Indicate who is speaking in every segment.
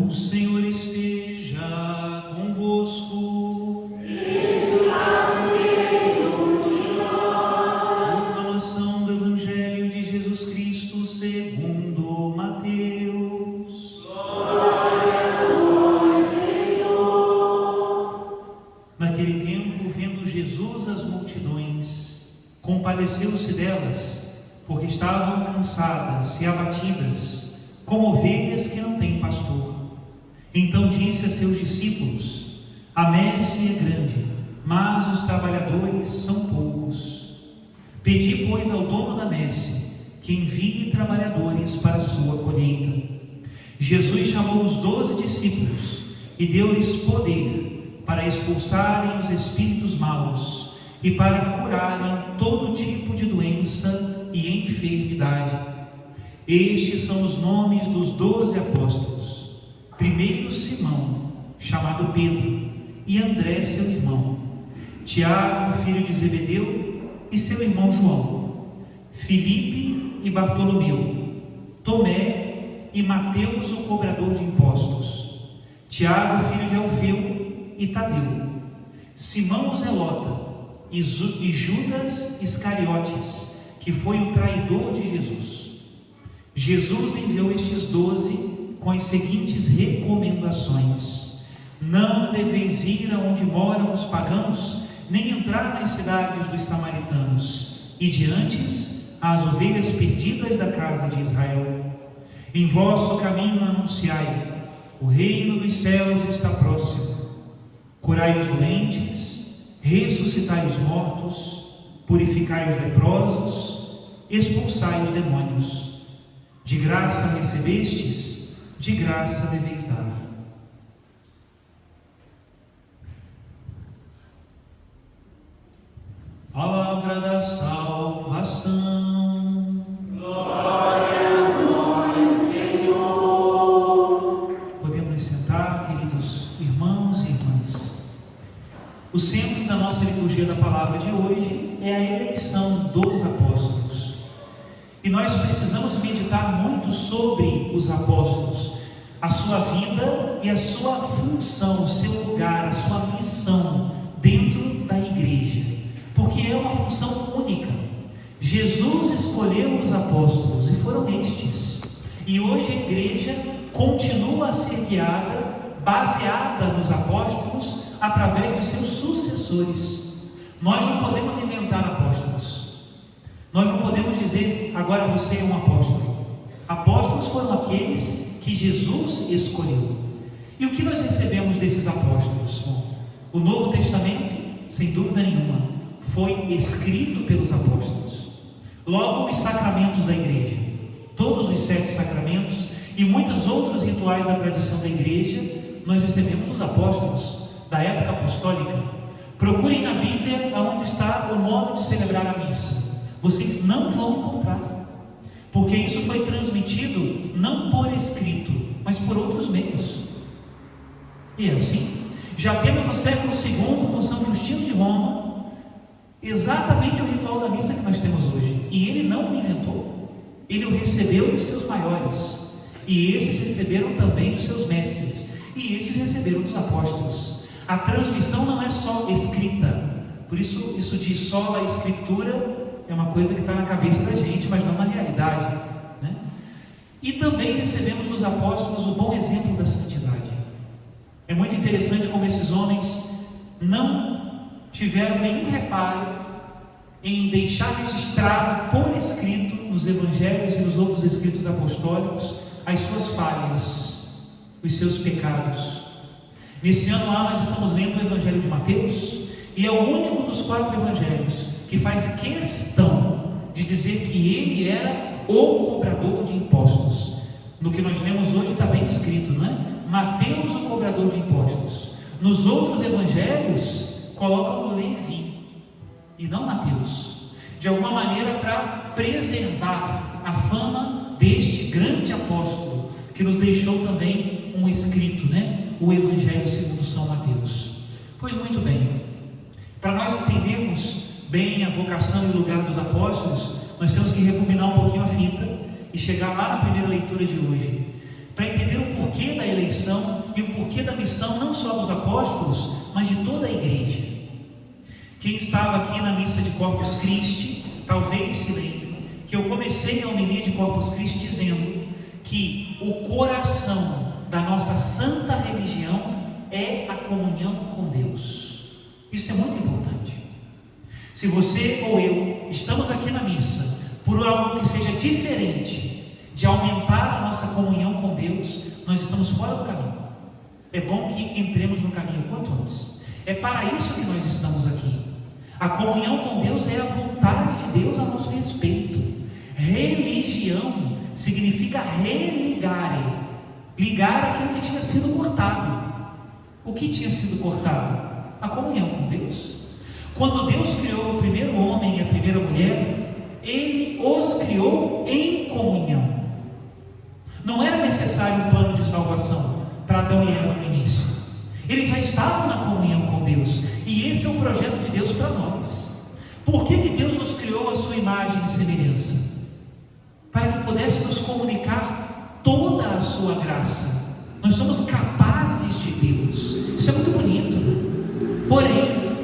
Speaker 1: O Senhor esteja convosco.
Speaker 2: Ele está no meio de nós.
Speaker 1: Proclamação do Evangelho de Jesus Cristo segundo Mateus.
Speaker 2: Glória a vós, Senhor.
Speaker 1: Naquele tempo, vendo Jesus as multidões, compadeceu-se delas, porque estavam cansadas e abatidas, como ovelhas que não têm pastor. Então disse a seus discípulos: a messe é grande, mas os trabalhadores são poucos. Pedi, pois, ao dono da messe que envie trabalhadores para a sua colheita. Jesus chamou os 12 discípulos e deu-lhes poder para expulsarem os espíritos maus e para curarem todo tipo de doença e enfermidade. Estes são os nomes dos 12 apóstolos. Primeiro, Simão, chamado Pedro, e André, seu irmão, Tiago, filho de Zebedeu, e seu irmão João, Filipe e Bartolomeu, Tomé e Mateus, o cobrador de impostos, Tiago, filho de Alfeu, e Tadeu, Simão o Zelota, e Judas Iscariotes, que foi o traidor de Jesus. Jesus enviou estes 12 com as seguintes recomendações: não deveis ir aonde moram os pagãos, nem entrar nas cidades dos samaritanos, e diantes às ovelhas perdidas da casa de Israel. Em vosso caminho anunciai: o reino dos céus está próximo. Curai os doentes, ressuscitai os mortos, purificai os leprosos, expulsai os demônios. De graça recebestes, de graça deveis dar. Palavra da salvação.
Speaker 2: Glória a vós, Senhor.
Speaker 1: Podemos nos sentar, queridos irmãos e irmãs. O centro da nossa liturgia da palavra de hoje é a eleição dos apóstolos. E nós precisamos meditar muito sobre os apóstolos, a sua vida e a sua função, o seu lugar, a sua missão dentro da igreja, porque é uma função única. Jesus escolheu os apóstolos e foram estes, e hoje a igreja continua a ser guiada, baseada nos apóstolos, através dos seus sucessores. Nós não podemos inventar apóstolos. Nós não podemos dizer, agora você é um apóstolo. Apóstolos foram aqueles que Jesus escolheu. E o que nós recebemos desses apóstolos? Bom, o Novo Testamento, sem dúvida nenhuma, foi escrito pelos apóstolos. Logo, os sacramentos da igreja, todos os 7 sacramentos e muitos outros rituais da tradição da igreja, nós recebemos dos apóstolos da época apostólica. Procurem na Bíblia onde está o modo de celebrar a missa. Vocês não vão encontrar, porque isso foi transmitido não por escrito, mas por outros meios. E é assim. Já temos no século II, com São Justino de Roma, exatamente o ritual da missa que nós temos hoje. E ele não o inventou, ele o recebeu dos seus maiores, e esses receberam também dos seus mestres, e esses receberam dos apóstolos. A transmissão não é só escrita, por isso de sola a escritura é uma coisa que está na cabeça da gente, mas não na realidade, né? E também recebemos dos apóstolos o bom exemplo da santidade. É muito interessante como esses homens não tiveram nenhum reparo em deixar registrado por escrito nos evangelhos e nos outros escritos apostólicos as suas falhas, os seus pecados. Nesse ano lá nós estamos lendo o Evangelho de Mateus, e é o único dos 4 evangelhos que faz questão de dizer que ele era o cobrador de impostos. No que nós lemos hoje está bem escrito, não é? Mateus, o cobrador de impostos. Nos outros evangelhos colocam Levi e não Mateus, de alguma maneira para preservar a fama deste grande apóstolo, que nos deixou também um escrito, né? O Evangelho segundo São Mateus. Pois muito bem, para nós entendermos bem a vocação e o lugar dos apóstolos, nós temos que rebobinar um pouquinho a fita e chegar lá na primeira leitura de hoje. para entender o porquê da eleição e o porquê da missão, não só dos apóstolos, mas de toda a igreja. Quem estava aqui na missa de Corpus Christi, talvez se lembre que eu comecei a homilia de Corpus Christi dizendo que o coração da nossa santa religião é a comunhão com Deus. Isso é muito importante. Se você ou eu estamos aqui na missa por algo que seja diferente de aumentar a nossa comunhão com Deus, nós estamos fora do caminho. É bom que entremos no caminho quanto antes. É para isso que nós estamos aqui. A comunhão com Deus é a vontade de Deus a nosso respeito. Religião significa religare, ligar aquilo que tinha sido cortado. O que tinha sido cortado? A comunhão com Deus. Quando Deus criou o primeiro homem e a primeira mulher, Ele os criou em comunhão. Não era necessário um plano de salvação para Adão e Eva no início. Eles já estavam na comunhão com Deus. E esse é o projeto de Deus para nós. Por que Deus nos criou a sua imagem e semelhança? Para que pudéssemos comunicar toda a sua graça. Nós somos capazes de Deus. Isso é muito bonito, né? Porém,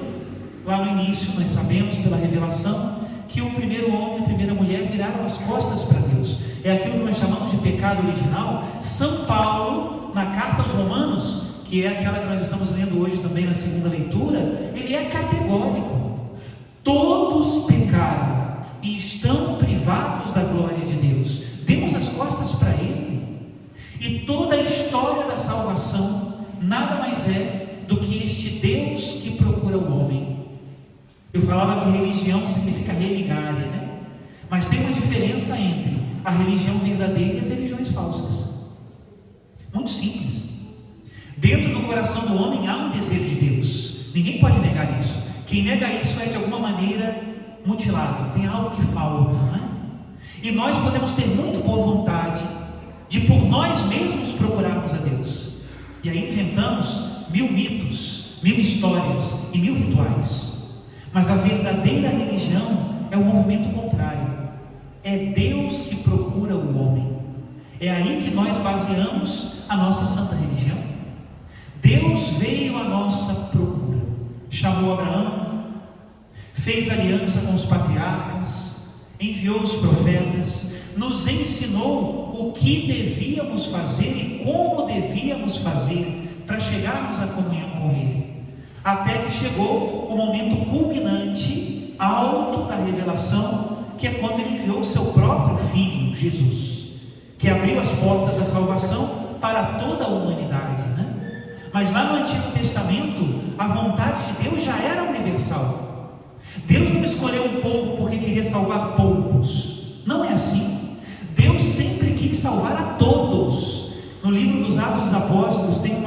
Speaker 1: lá no início nós sabemos pela revelação que o primeiro homem e a primeira mulher viraram as costas para Deus. É aquilo que nós chamamos de pecado original. São Paulo, na carta aos Romanos, que é aquela que nós estamos lendo hoje também na segunda leitura, ele é categórico. Todos pecaram e estão privados da glória de Deus. Demos as costas para Ele. E toda a história da salvação nada mais é do que este Deus que procura o homem. Eu falava que religião significa religare, né? Mas tem uma diferença entre a religião verdadeira e as religiões falsas. Muito simples. Dentro do coração do homem há um desejo de Deus. Ninguém pode negar isso. Quem nega isso é de alguma maneira mutilado. Tem algo que falta, né? E nós podemos ter muito boa vontade de por nós mesmos procurarmos a Deus. E aí inventamos 1000 mitos, 1000 histórias e 1000 rituais. Mas a verdadeira religião é o movimento contrário. É Deus que procura o homem. É aí que nós baseamos a nossa santa religião. Deus veio à nossa procura. Chamou Abraão, fez aliança com os patriarcas, enviou os profetas, nos ensinou o que devíamos fazer e como devíamos fazer para chegarmos à comunhão com Ele. Até que chegou o momento culminante, alto da revelação, que é quando Ele enviou o seu próprio Filho, Jesus, que abriu as portas da salvação para toda a humanidade, né? Mas lá no Antigo Testamento, a vontade de Deus já era universal. Deus não escolheu um povo porque queria salvar poucos. Não é assim. Deus sempre quis salvar a todos. No livro dos Atos dos Apóstolos tem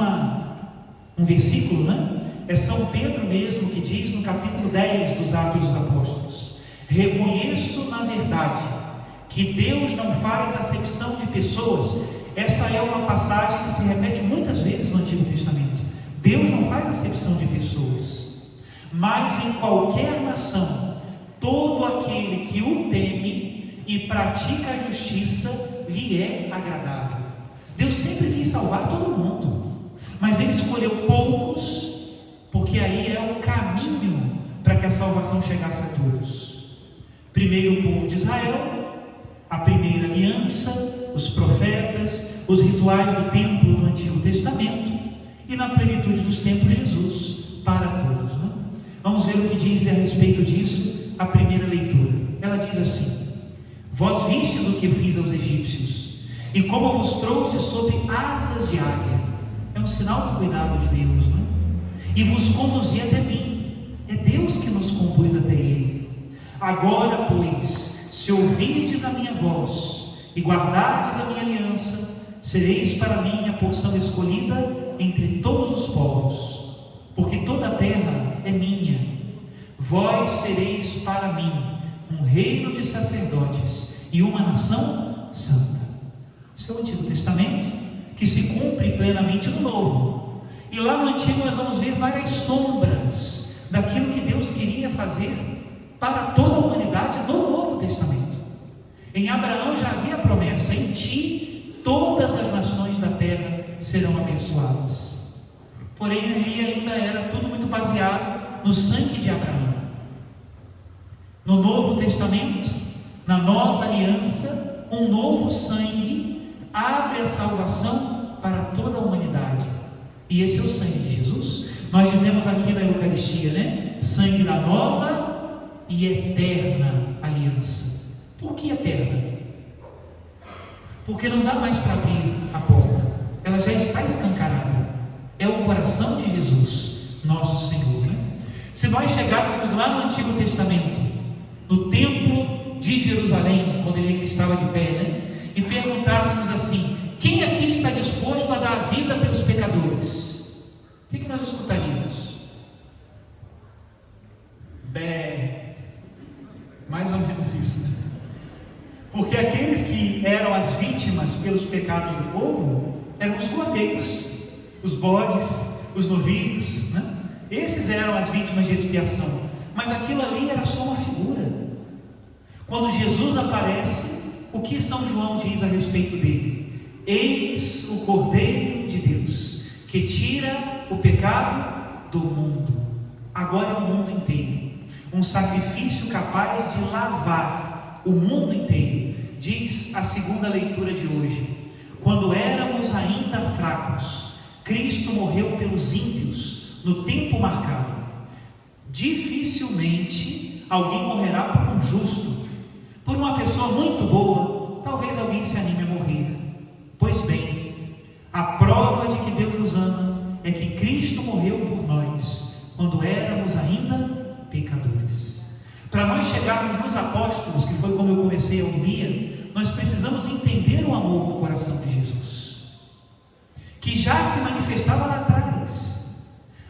Speaker 1: um versículo, né? É São Pedro mesmo que diz no capítulo 10 dos Atos dos Apóstolos: reconheço na verdade que Deus não faz acepção de pessoas. Essa é uma passagem que se repete muitas vezes no Antigo Testamento. Deus não faz acepção de pessoas, mas em qualquer nação, todo aquele que o teme e pratica a justiça lhe é agradável. Deus sempre quis salvar todo mundo, mas Ele escolheu poucos, porque aí é o caminho para que a salvação chegasse a todos. Primeiro o povo de Israel, a primeira aliança, os profetas, os rituais do templo do Antigo Testamento, e na plenitude dos tempos Jesus, para todos, né? Vamos ver o que diz a respeito disso a primeira leitura. Ela diz assim: vós vistes o que fiz aos egípcios, e como vos trouxe sobre asas de águia. É um sinal do cuidado de Deus, né? E vos conduzi até mim. É Deus que nos conduz até Ele. Agora, pois, se ouvirdes a minha voz e guardardes a minha aliança, sereis para mim a porção escolhida entre todos os povos, porque toda a terra é minha. Vós sereis para mim um reino de sacerdotes e uma nação santa. Isso é o Antigo Testamento, que se cumpre plenamente no Novo. E lá no Antigo nós vamos ver várias sombras daquilo que Deus queria fazer para toda a humanidade no Novo Testamento. Em Abraão já havia a promessa: em ti todas as nações da terra serão abençoadas. Porém, ali ainda era tudo muito baseado no sangue de Abraão. No Novo Testamento, na Nova Aliança, um novo sangue abre a salvação para toda a humanidade. E esse é o sangue de Jesus. Nós dizemos aqui na Eucaristia, né? Sangue da nova e eterna aliança. Por que eterna? Porque não dá mais para abrir a porta. Ela já está escancarada. É o coração de Jesus, nosso Senhor, né? Se nós chegássemos lá no Antigo Testamento, no templo de Jerusalém, quando ele ainda estava de pé, né? E perguntássemos assim: quem aqui está disposto a dar a vida pelos pecadores? O que nós escutaríamos? Mais ou menos isso, né? Porque aqueles que eram as vítimas pelos pecados do povo eram os cordeiros, os bodes, os novilhos, né? Esses eram as vítimas de expiação. Mas aquilo ali era só uma figura. Quando Jesus aparece, o que São João diz a respeito dele? Eis o Cordeiro de Deus, que tira o pecado do mundo. Agora é o mundo inteiro. Um sacrifício capaz de lavar o mundo inteiro. Diz a segunda leitura de hoje: quando éramos ainda fracos, Cristo morreu pelos ímpios no tempo marcado. Dificilmente alguém morrerá por um justo. Por uma pessoa muito boa, talvez alguém se anime a morrer. Pois bem, a prova de que Deus nos ama é que Cristo morreu por nós, quando éramos ainda pecadores. Para nós chegarmos nos apóstolos, que foi como eu comecei a homilia, nós precisamos entender o amor do coração de Jesus, que já se manifestava lá atrás,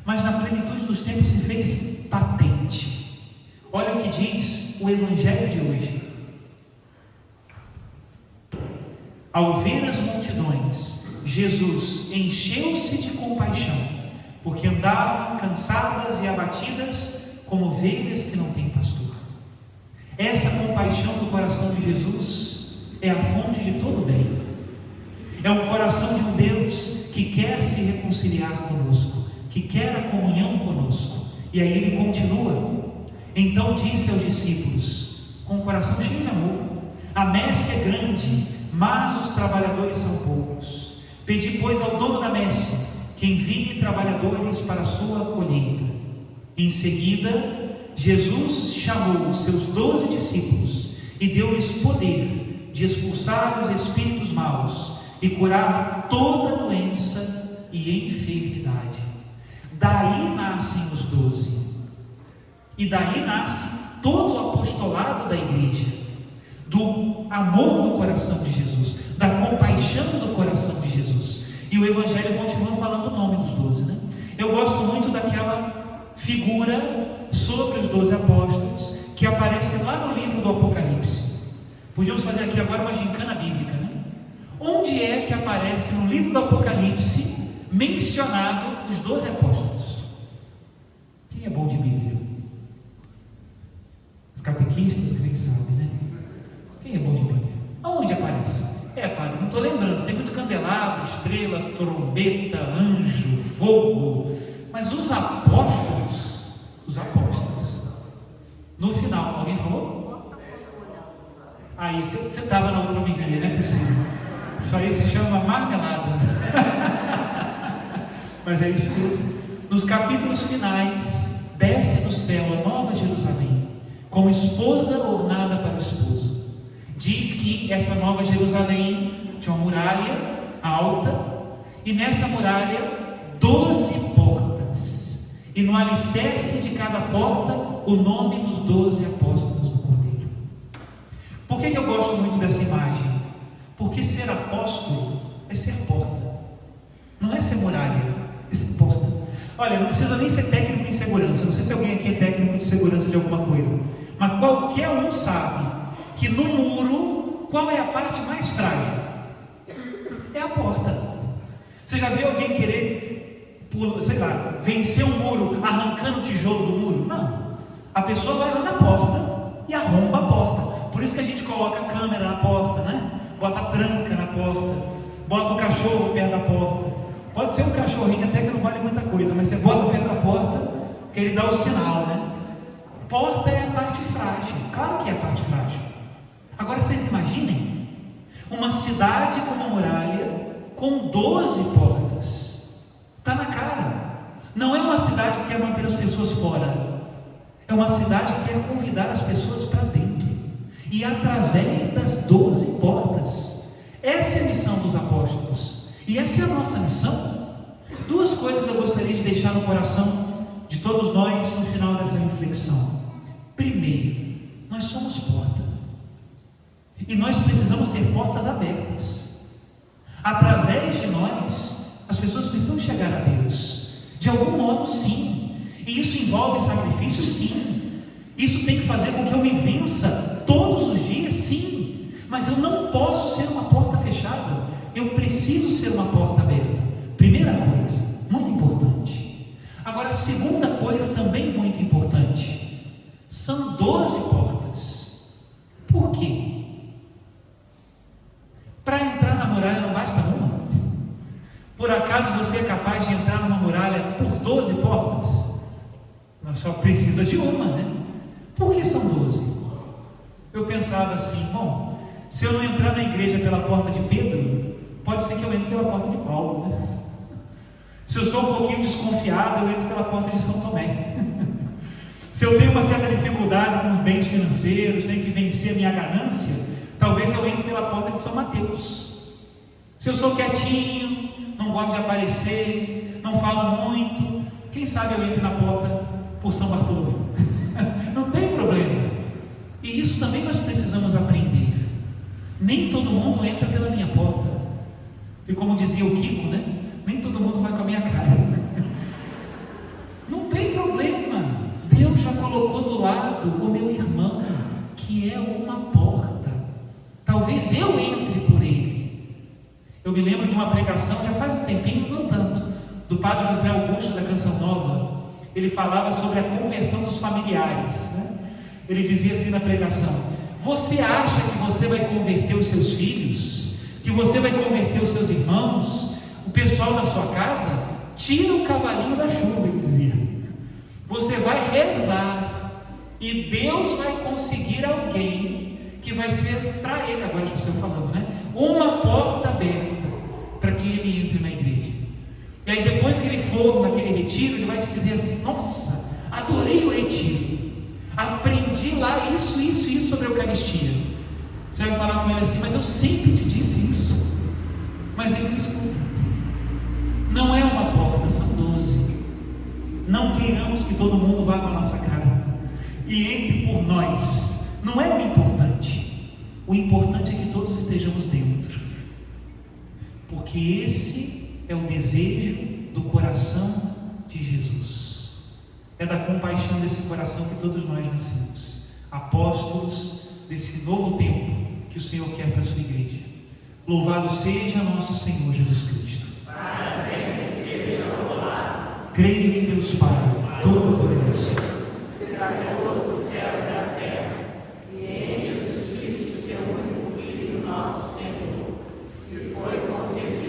Speaker 1: mas na plenitude dos tempos se fez patente. Olha o que diz o Evangelho de hoje. Ao ver as multidões, Jesus encheu-se de compaixão, porque andavam cansadas e abatidas como ovelhas que não têm pastor. Essa compaixão do coração de Jesus é a fonte de todo bem. É o coração de um Deus que quer se reconciliar conosco, que quer a comunhão conosco. E aí ele continua. Então disse aos discípulos, com o coração cheio de amor: a messe é grande, mas os trabalhadores são poucos. Pedi, pois, ao dono da messe que envie trabalhadores para a sua colheita. Em seguida, Jesus chamou os seus 12 discípulos e deu-lhes poder de expulsar os espíritos maus e curar toda doença e enfermidade. Daí nascem os 12. E daí nasce todo o apostolado da igreja, do amor do coração de Jesus, da compaixão do coração de Jesus. E o Evangelho continua falando o nome dos 12, né? Eu gosto muito daquela figura sobre os 12 apóstolos que aparece lá no livro do Apocalipse. Podíamos fazer aqui agora uma gincana bíblica, né? Onde é que aparece no livro do Apocalipse mencionado os 12 apóstolos? Quem é bom de Bíblia? Os catequistas, quem sabe, né? Quem é bom de Bíblia? Aonde aparece? Padre, não estou lembrando. Tem muito candelabro, estrela, trombeta, anjo, fogo. Mas os apóstolos, no final, alguém falou? Aí, você estava na outra homilia, não é possível. Isso aí se chama marmelada. Mas é isso mesmo. Nos capítulos finais, desce do céu a Nova Jerusalém, como esposa ornada para o esposo. Diz que essa Nova Jerusalém tinha uma muralha alta, e nessa muralha 12 portas, e no alicerce de cada porta o nome dos 12 apóstolos do Cordeiro. Por que eu gosto muito dessa imagem? Porque ser apóstolo é ser porta, não é ser muralha, é ser porta. Olha, não precisa nem ser técnico em segurança. Não sei se alguém aqui é técnico de segurança de alguma coisa, mas qualquer um sabe que no muro, qual é a parte mais frágil? É a porta. Você já viu alguém querer, vencer um muro arrancando o tijolo do muro? Não. A pessoa vai lá na porta e arromba a porta. Por isso que a gente coloca a câmera na porta, né? Bota a tranca na porta. bota o cachorro perto da porta. Pode ser um cachorrinho até que não vale muita coisa, mas você bota perto da porta, que ele dá o sinal, né? Porta é a parte frágil, claro que é a parte frágil. Agora vocês imaginem uma cidade com uma muralha com 12 portas. Está na cara. Não é uma cidade que quer manter as pessoas fora, é uma cidade que quer convidar as pessoas para dentro, e através das 12 portas. Essa é a missão dos apóstolos, e essa é a nossa missão. Duas coisas eu gostaria de deixar no coração de todos nós no final dessa reflexão. Primeiro, nós somos porta, e nós precisamos ser portas abertas. Através de nós, as pessoas precisam chegar a Deus, de algum modo, sim, e isso envolve sacrifício, sim, isso tem que fazer com que eu me vença todos os dias, sim, mas eu não posso ser uma porta fechada, eu preciso ser uma porta aberta. Primeira coisa, muito importante. Agora, a segunda coisa também muito importante, são 12 portas. Por quê? Para entrar na muralha não basta uma? Por acaso você é capaz de entrar numa muralha por 12 portas? Nós só precisa de uma, né? Por que são 12? Eu pensava assim, bom, se eu não entrar na igreja pela porta de Pedro, pode ser que eu entre pela porta de Paulo, né? Se eu sou um pouquinho desconfiado, eu entro pela porta de São Tomé. Se eu tenho uma certa dificuldade com os bens financeiros, tenho que vencer a minha ganância, talvez eu entre pela porta de São Mateus. Se eu sou quietinho, não gosto de aparecer, não falo muito, quem sabe eu entre na porta por São Bartolomeu. Não tem problema. E isso também nós precisamos aprender. Nem todo mundo entra pela minha porta. E como dizia o Kiko, né? Nem todo mundo vai com a minha cara. Não tem problema. Deus já colocou do lado o meu irmão, que é uma porta. Talvez eu entre por ele. Eu me lembro de uma pregação, já faz um tempinho, não tanto, do padre José Augusto da Canção Nova. Ele falava sobre a conversão dos familiares, né? Ele dizia assim na pregação: você acha que você vai converter os seus filhos, que você vai converter os seus irmãos, o pessoal da sua casa? Tira o cavalinho da chuva, ele dizia. Você vai rezar e Deus vai conseguir alguém que vai ser para ele, agora já estou falando, né? Uma porta aberta para que ele entre na igreja. E aí depois que ele for naquele retiro, ele vai te dizer assim: nossa, adorei o retiro, aprendi lá isso sobre a Eucaristia. Você vai falar com ele assim: mas eu sempre te disse isso. Mas ele não escuta. Não é uma porta, são 12. Não queiramos que todo mundo vá com a nossa cara e entre por nós. Não é o importante. O importante é que todos estejamos dentro, porque esse é o desejo do coração de Jesus. É da compaixão desse coração que todos nós nascemos, apóstolos desse novo tempo que o Senhor quer para a sua igreja. Louvado seja nosso Senhor Jesus Cristo.
Speaker 2: Para sempre seja louvado.
Speaker 1: Creio em Deus Pai Todo-Poderoso,